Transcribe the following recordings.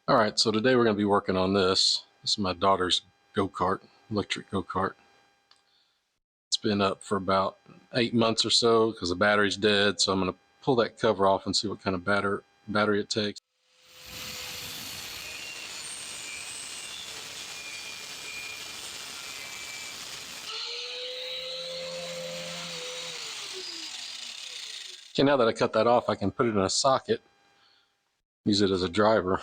All right, so today we're going to be working on this. This is my daughter's go-kart, electric go-kart. It's been up for about 8 months or so because the battery's dead, so I'm going to pull that cover off and see what kind of battery it takes. Okay, now that I cut that off, I can put it in a socket, use it as a driver.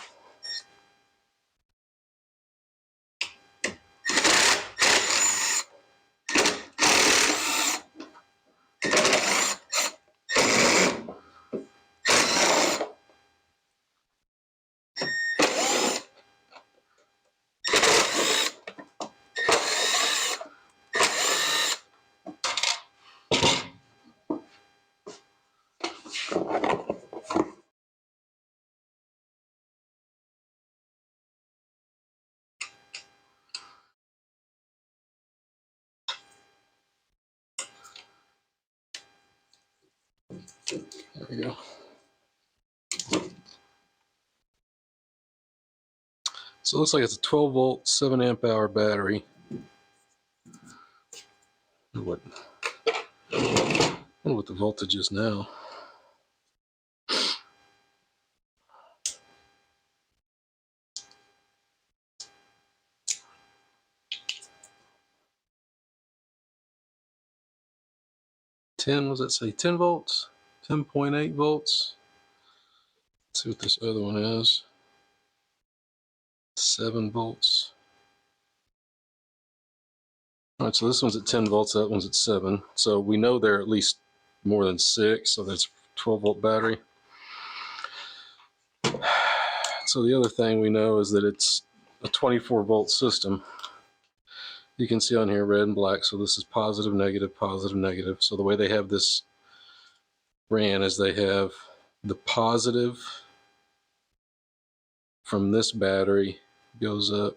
There we go. So it looks like it's a 12 volt, 7 amp hour battery. I wonder what the voltage is now. What does that say? 10 volts? 10.8 volts? Let's see what this other one is. 7 volts. All right, so this one's at 10 volts, that one's at 7. So we know they're at least more than 6, so that's 12 volt battery. So the other thing we know is that it's a 24 volt system. You can see on here red and black, so this is positive, negative, positive, negative. So the way they have this ran is they have the positive from this battery goes up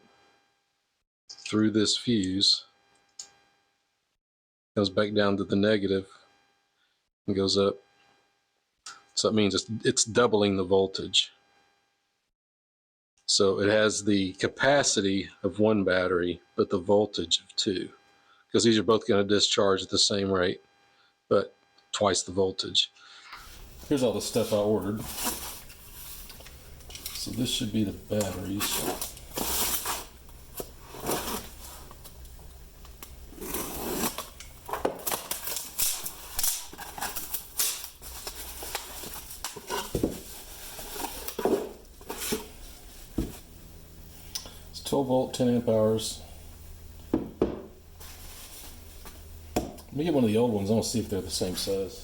through this fuse, goes back down to the negative, and goes up. So that means it's doubling the voltage. So it has the capacity of one battery, but the voltage of two, because these are both going to discharge at the same rate, but twice the voltage. Here's all the stuff I ordered. So this should be the batteries. It's 12 volt, 10 amp hours. Let me get one of the old ones. I want to see if they're the same size.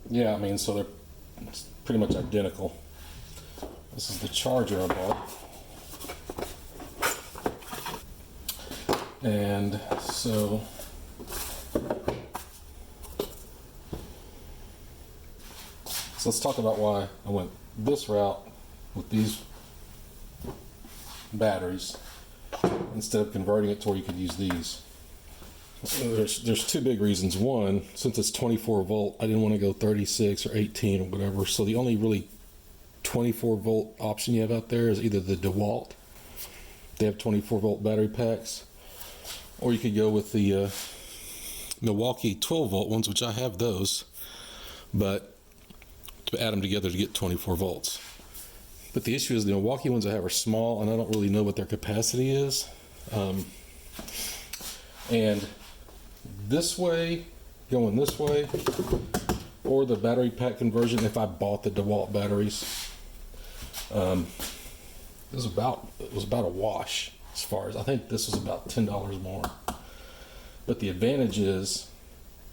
Yeah, I mean, so they're pretty much identical. This is the charger I bought. And so let's talk about why I went this route with these batteries instead of converting it to where you could use these. There's two big reasons. One, since it's 24 volt, I didn't want to go 36 or 18 or whatever. So the only really 24 volt option you have out there is either the DeWalt. They have 24 volt battery packs, or you could go with the Milwaukee 12 volt ones, which I have those, but to add them together to get 24 volts. But the issue is the Milwaukee ones I have are small, and I don't really know what their capacity is. And this way, going this way, or the battery pack conversion, if I bought the DeWalt batteries, it was about a wash. As far as I think this was about $10 more. But the advantage is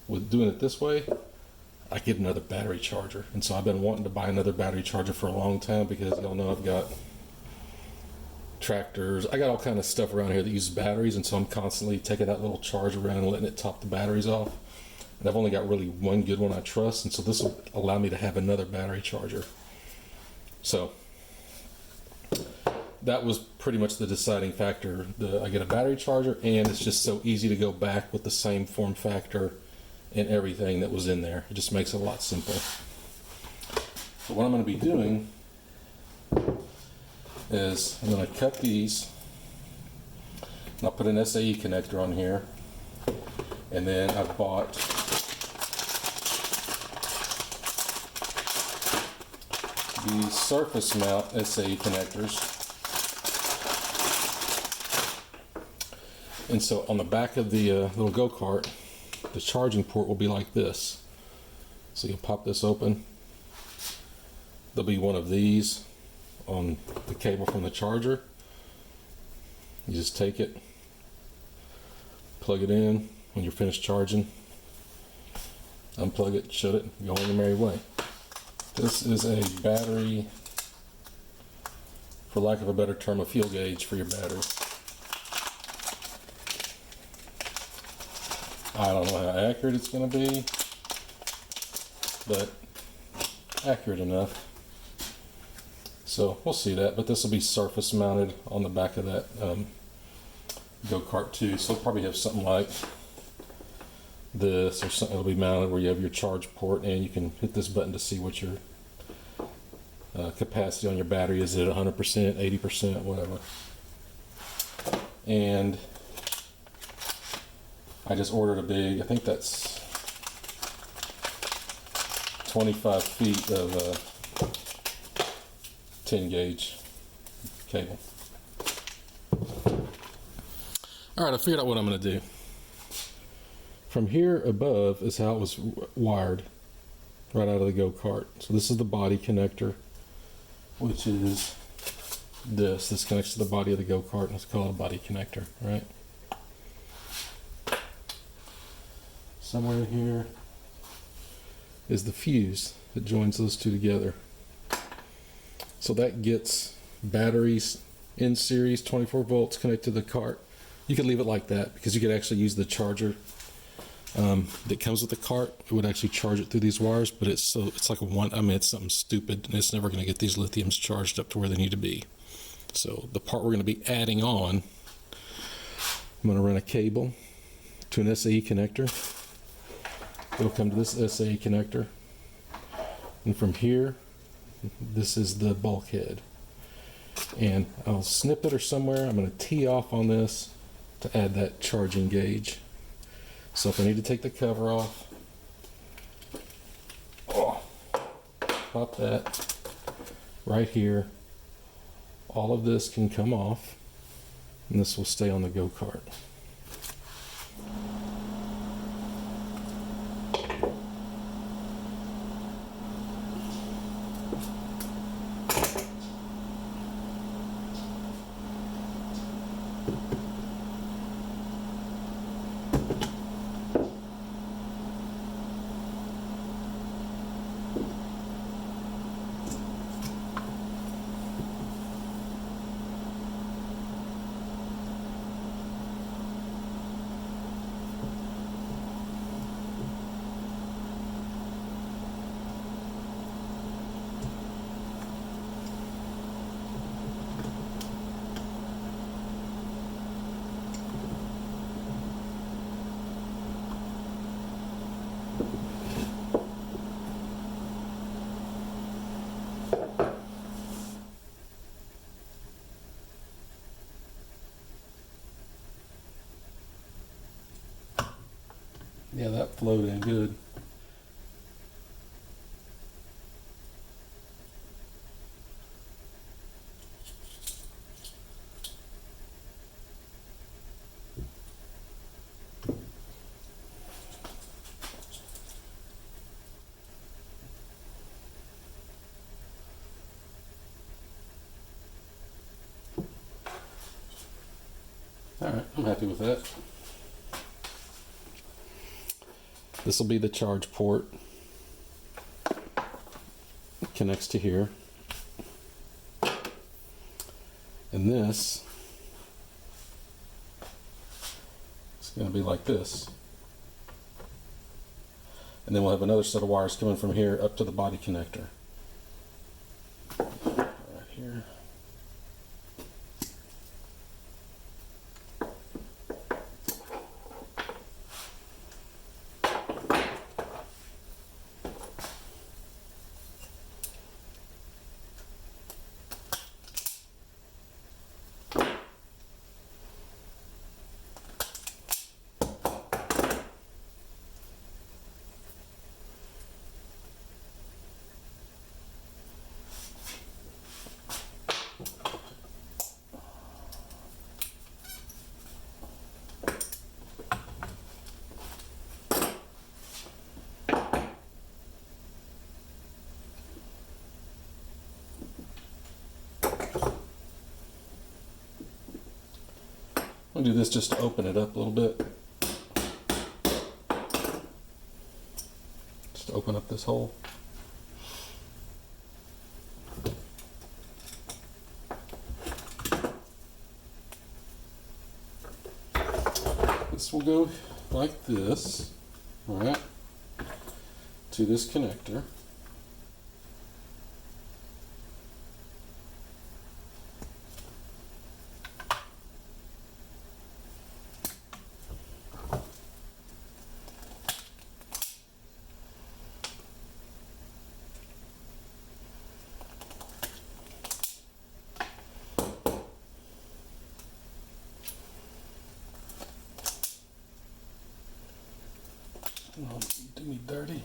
with doing it this way, I get another battery charger. And so I've been wanting to buy another battery charger for a long time, because y'all know I've got tractors. I got all kind of stuff around here that uses batteries, and so I'm constantly taking that little charger around and letting it top the batteries off. And I've only got really one good one I trust, and so this will allow me to have another battery charger. So that was pretty much the deciding factor. I get a battery charger, and it's just so easy to go back with the same form factor and everything that was in there. It just makes it a lot simpler. But what I'm going to be doing is I'm going to cut these, and I'll put an SAE connector on here, and then I've bought these surface mount SAE connectors. And so on the back of the little go-kart, the charging port will be like this. So you can pop this open. There'll be one of these on the cable from the charger. You just take it, plug it in when you're finished charging, unplug it, shut it, go on your merry way. This is a battery, for lack of a better term, a fuel gauge for your battery. I don't know how accurate it's going to be, but accurate enough. So we'll see that, but this will be surface mounted on the back of that go-kart too. So it'll probably have something like this, or something that'll be mounted where you have your charge port, and you can hit this button to see what your capacity on your battery is. At 100%, 80%, whatever. And I just ordered a big, I think that's 25 feet of 10 gauge cable. All right, I figured out what I'm going to do. From here above is how it was wired right out of the go-kart. So this is the body connector, which is this. This connects to the body of the go-kart, and it's called a body connector, right? Somewhere here is the fuse that joins those two together. So that gets batteries in series, 24 volts connected to the cart. You could leave it like that because you could actually use the charger that comes with the cart. It would actually charge it through these wires, but it's like it's something stupid, and it's never going to get these lithiums charged up to where they need to be. So the part we're going to be adding on, I'm going to run a cable to an SAE connector. It'll come to this SAE connector, and from here, this is the bulkhead. And I'll snip it or somewhere. I'm going to tee off on this to add that charging gauge. So if I need to take the cover off, pop that right here. All of this can come off, and this will stay on the go-kart. Yeah, that flowed in good. All right, I'm happy with that. This will be the charge port. It connects to here. And this is going to be like this. And then we'll have another set of wires coming from here up to the body connector. Right here. I'll do this just to open it up a little bit. Just to open up this hole. This will go like this, right, to this connector. Oh, do me dirty.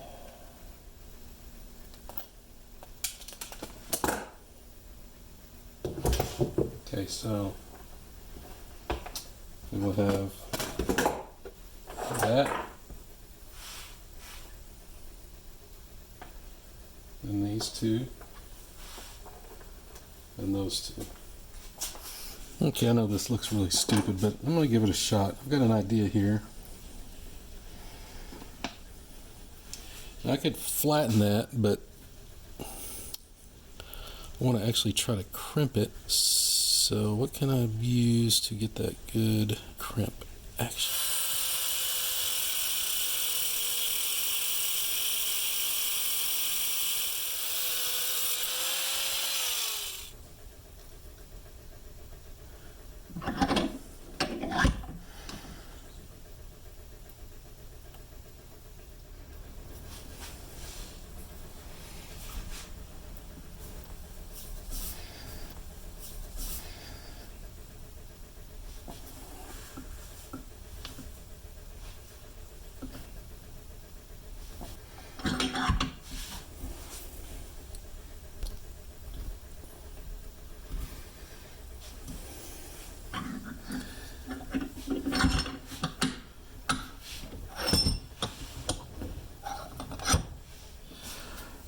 Okay, so we will have that, and these two, and those two. Okay, I know this looks really stupid, but I'm going to give it a shot. I've got an idea here. I could flatten that, but I want to actually try to crimp it. So what can I use to get that good crimp action?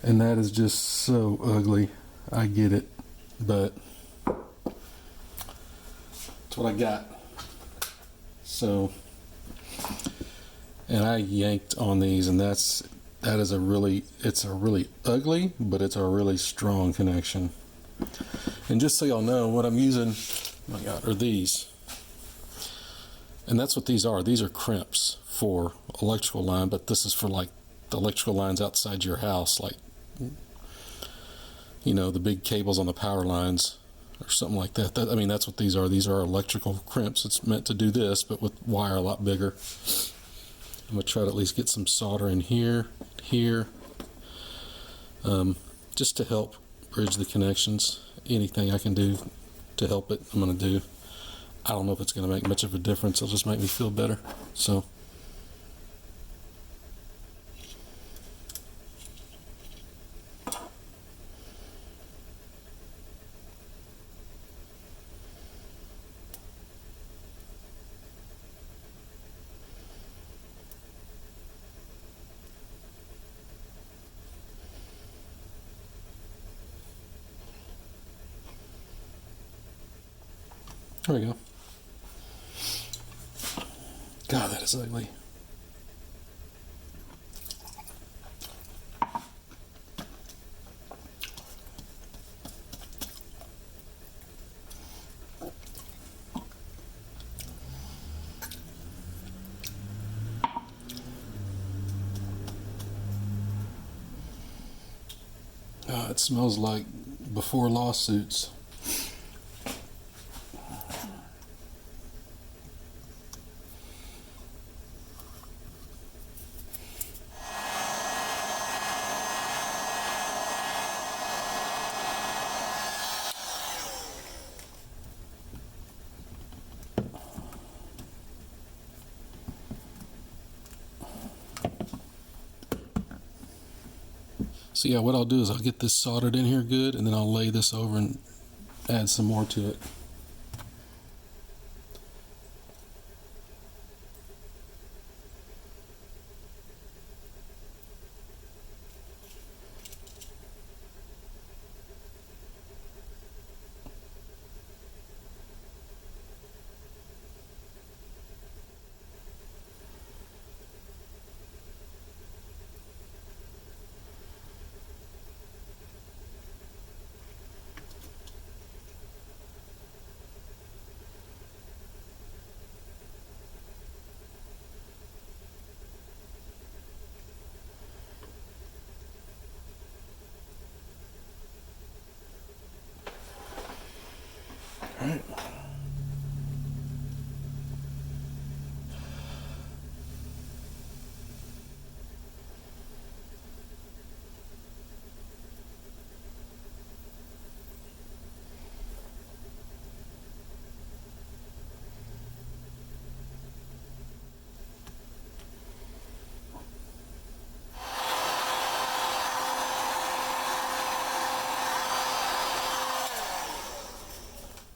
And that is just so ugly. I get it, but that's what I got. So, and I yanked on these, and that is a really ugly, but it's a really strong connection. And just so y'all know, what I'm using, oh my God, are these. And that's what these are. These are crimps for electrical line, but this is for like the electrical lines outside your house, like, you know, the big cables on the power lines or something like that. I mean, that's what these are. These are electrical crimps. It's meant to do this, but with wire a lot bigger. I'm going to try to at least get some solder in here, just to help bridge the connections. Anything I can do to help it, I'm going to do. I don't know if it's going to make much of a difference. It'll just make me feel better. So. There we go. God, that is ugly. Oh, it smells like before lawsuits. So yeah, what I'll do is I'll get this soldered in here good, and then I'll lay this over and add some more to it.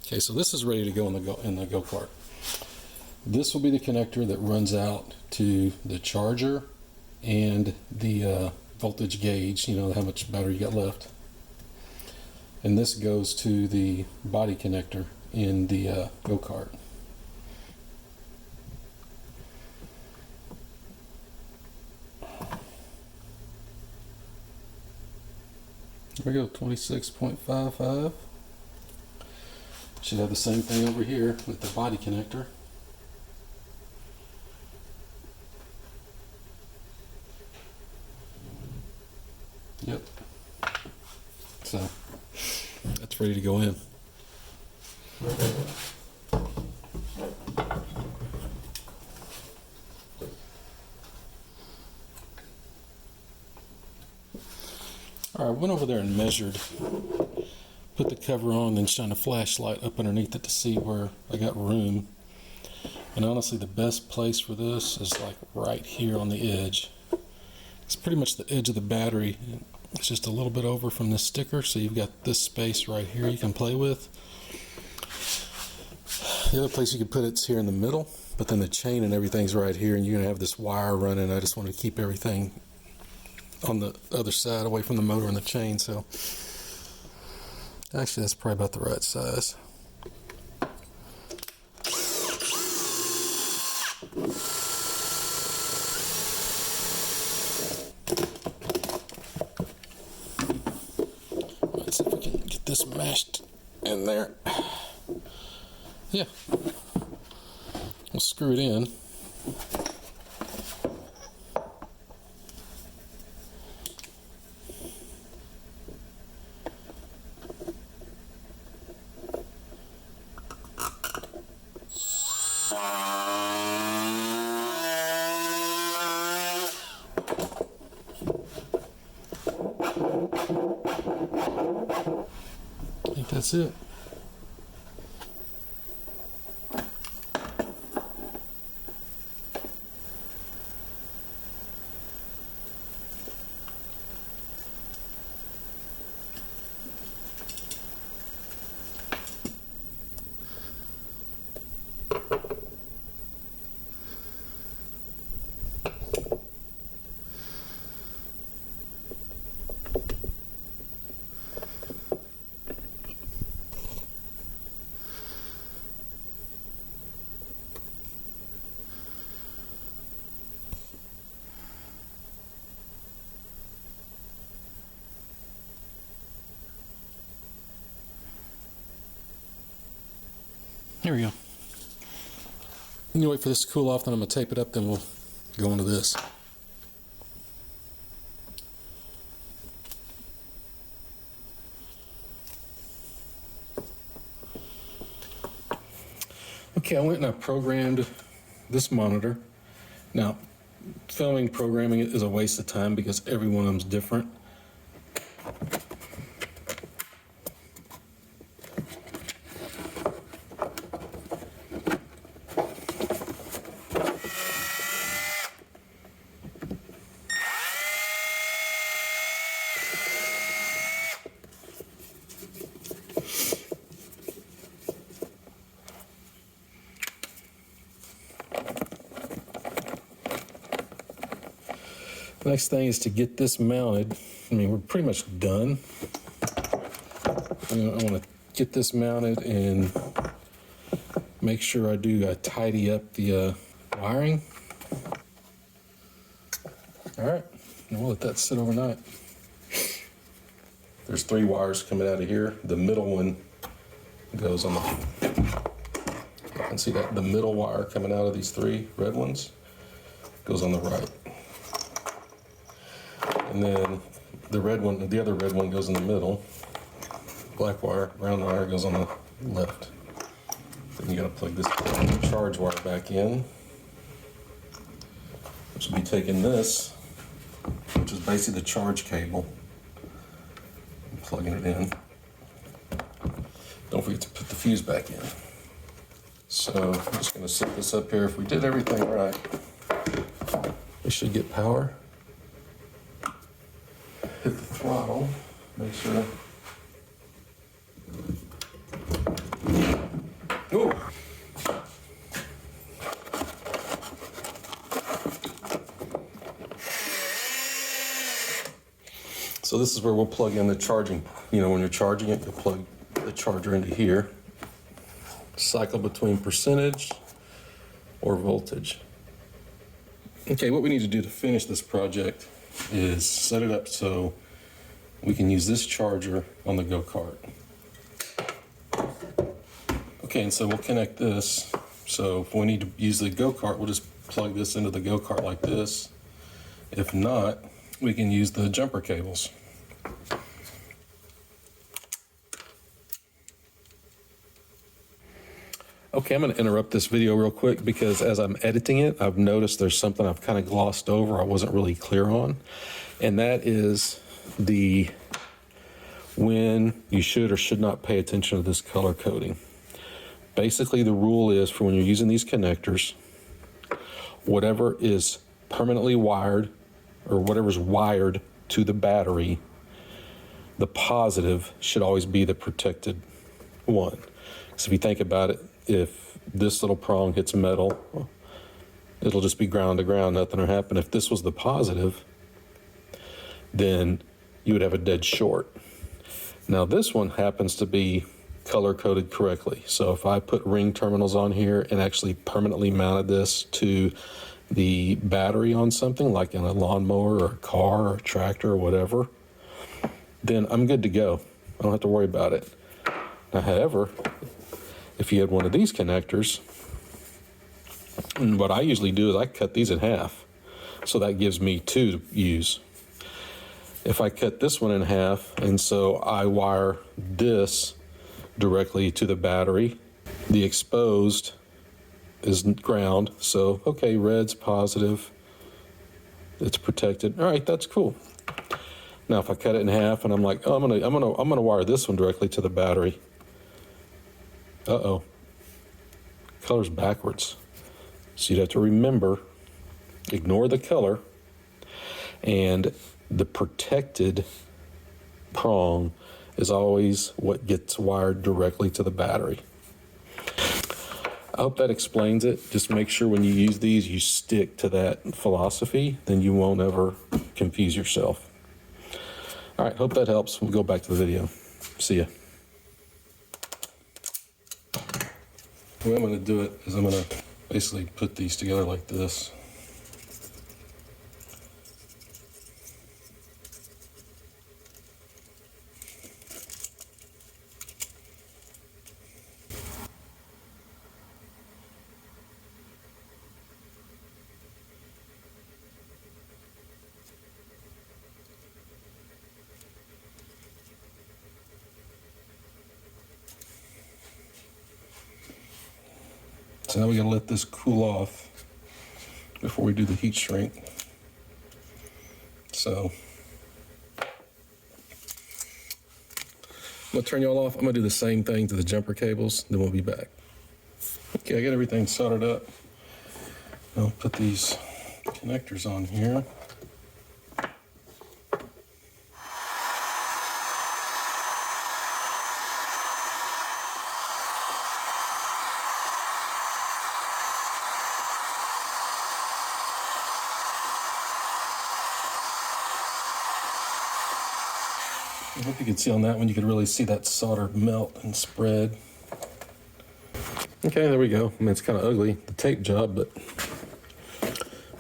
Okay, so this is ready to go in the go-kart. This will be the connector that runs out to the charger and the voltage gauge, you know, how much battery you got left. And this goes to the body connector in the go-kart. There we go, 26.55. Should have the same thing over here with the body connector. Yep. So that's ready to go in. All right, I went over there and measured, put the cover on, then shine a flashlight up underneath it to see where I got room. And honestly, the best place for this is like right here on the edge. It's pretty much the edge of the battery. It's just a little bit over from the sticker, so you've got this space right here you can play with. The other place you can put it's here in the middle, but then the chain and everything's right here, and you're gonna have this wire running. I just want to keep everything on the other side away from the motor and the chain, so actually that's probably about the right size. Let's see if we can get this meshed in there. Yeah, we'll screw it in. I think that's it. Here we go. I'm gonna wait for this to cool off, then I'm gonna tape it up, then we'll go into this. Okay, I went and I programmed this monitor. Now, filming programming it is a waste of time because every one of them's different. Next thing is to get this mounted. I mean, we're pretty much done. I want to get this mounted and make sure I tidy up the wiring. All right, and we'll let that sit overnight. There's 3 wires coming out of here. The middle one goes on the, you can see that the middle wire coming out of these 3 red ones goes on the right. And then the other red one goes in the middle. Black wire, brown wire goes on the left. Then you gotta plug this charge wire back in. Which will be taking this, which is basically the charge cable, and plugging it in. Don't forget to put the fuse back in. So I'm just gonna set this up here. If we did everything right, we should get power. Hit the throttle, make sure. So this is where we'll plug in the charging. You know, when you're charging it, you'll plug the charger into here. Cycle between percentage or voltage. Okay, what we need to do to finish this project is set it up so we can use this charger on the go-kart. Okay, and so we'll connect this. So if we need to use the go-kart, we'll just plug this into the go-kart like this. If not, we can use the jumper cables. Okay, I'm going to interrupt this video real quick because as I'm editing it, I've noticed there's something I've kind of glossed over, I wasn't really clear on, and that is when you should or should not pay attention to this color coding. Basically, the rule is for when you're using these connectors, whatever is permanently wired or whatever's wired to the battery, the positive should always be the protected one. So if you think about it, if this little prong hits metal, it'll just be ground to ground, nothing will happen. If this was the positive, then you would have a dead short. Now this one happens to be color coded correctly. So if I put ring terminals on here and actually permanently mounted this to the battery on something like in a lawnmower or a car or a tractor or whatever, then I'm good to go. I don't have to worry about it. Now, however, if you had one of these connectors, and what I usually do is I cut these in half. So that gives me two to use. If I cut this one in half, and so I wire this directly to the battery, the exposed is ground. So, okay, red's positive, it's protected. All right, that's cool. Now, if I cut it in half and I'm like, oh, I'm gonna wire this one directly to the battery. Uh-oh, color's backwards. So you'd have to remember, ignore the color, and the protected prong is always what gets wired directly to the battery. I hope that explains it. Just make sure when you use these, you stick to that philosophy, then you won't ever confuse yourself. All right, hope that helps. We'll go back to the video. See ya. The way I'm going to do it is I'm going to basically put these together like this. So now we gotta let this cool off before we do the heat shrink. So I'm gonna turn y'all off. I'm gonna do the same thing to the jumper cables, then we'll be back. Okay, I got everything soldered up. I'll put these connectors on here. I hope you can see on that one, you could really see that solder melt and spread. Okay, there we go. I mean, it's kind of ugly, the tape job, but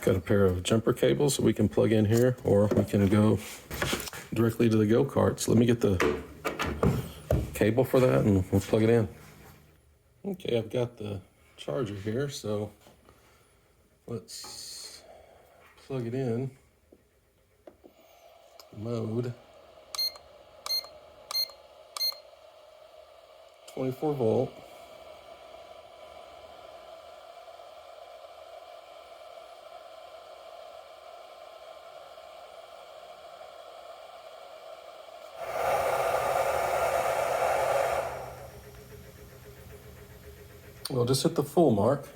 got a pair of jumper cables that we can plug in here, or we can go directly to the go-kart. So let me get the cable for that and we'll plug it in. Okay, I've got the charger here, so let's plug it in. Mode. 24 volt. We'll just hit the full mark.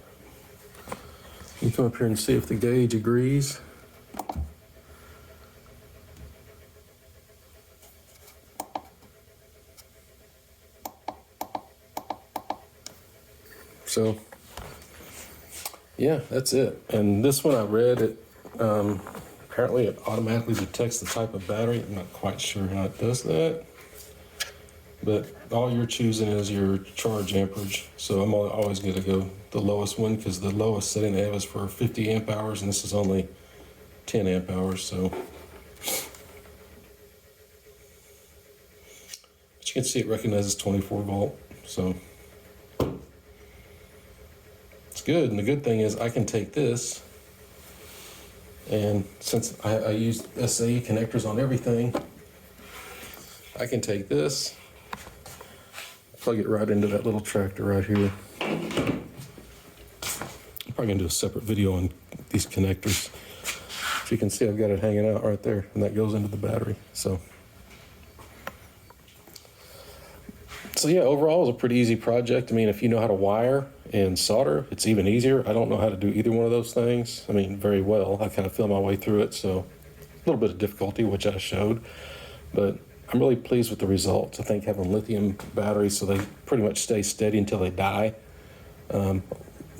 You come up here and see if the gauge agrees. So, yeah, that's it. And this one I read it apparently it automatically detects the type of battery. I'm not quite sure how it does that. But all you're choosing is your charge amperage. So I'm always going to go the lowest one because the lowest setting they have is for 50 amp hours and this is only 10 amp hours. So, but you can see it recognizes 24 volt. So it's good. And the good thing is I can take this, and since I use SAE connectors on everything, I can take this, plug it right into that little tractor right here. I'm probably gonna do a separate video on these connectors. So you can see I've got it hanging out right there, and that goes into the battery. So yeah, overall it's a pretty easy project. I mean, if you know how to wire and solder, it's even easier. I don't know how to do either one of those things. I mean, very well. I kind of feel my way through it, so a little bit of difficulty, which I showed, but I'm really pleased with the results. I think having lithium batteries so they pretty much stay steady until they die,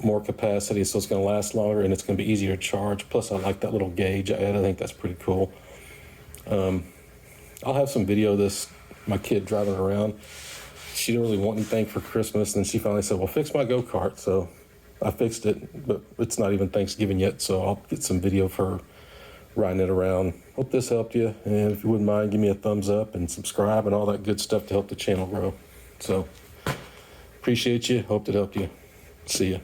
more capacity, so it's going to last longer and it's going to be easier to charge. Plus, I like that little gauge I added. I think that's pretty cool. I'll have some video of this, my kid driving around. She didn't really want anything for Christmas, and she finally said, well, fix my go-kart. So I fixed it, but it's not even Thanksgiving yet, so I'll get some video of her riding it around. Hope this helped you, and if you wouldn't mind, give me a thumbs up and subscribe and all that good stuff to help the channel grow. So appreciate you. Hope it helped you. See ya.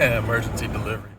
Emergency delivery.